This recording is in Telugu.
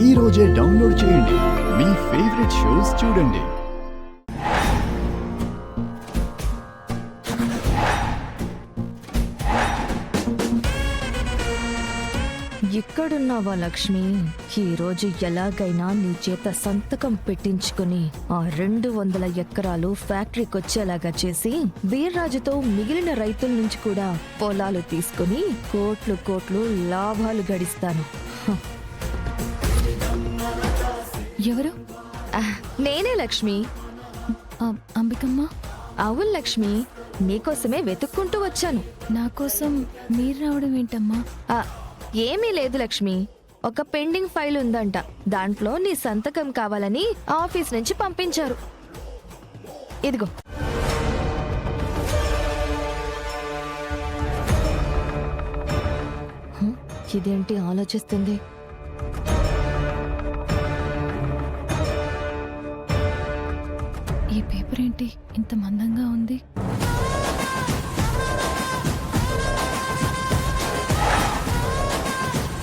ఈ రోజే డౌన్లోడ్ చేయండి. మీ ఫేవరెట్ షోస్ చూడండి. ఎక్కడున్నావా లక్ష్మి? ఈ రోజు ఎలాగైనా నీ చేత సంతకం పెట్టించుకుని ఆ 200 ఎకరాలు ఫ్యాక్టరీకొచ్చేలాగా చేసి వీర్రాజుతో మిగిలిన రైతుల నుంచి కూడా పొలాలు తీసుకుని కోట్లు కోట్లు లాభాలు గడిస్తాను. ఎవరు? నేనే లక్ష్మి. అంబికమ్మ? అవును లక్ష్మి, నీకోసమే వెతుక్కుంటూ వచ్చాను. నా కోసం మీరు రావడం ఏంటమ్మా? ఏమీ లేదు లక్ష్మి, ఒక పెండింగ్ ఫైల్ ఉందంట, దాంట్లో నీ సంతకం కావాలని ఆఫీస్ నుంచి పంపించారు. ఇదిగో. ఇదేంటి ఆలోచిస్తుంది? ఈ పేపర్ ఏంటి ఇంత మందంగా ఉంది?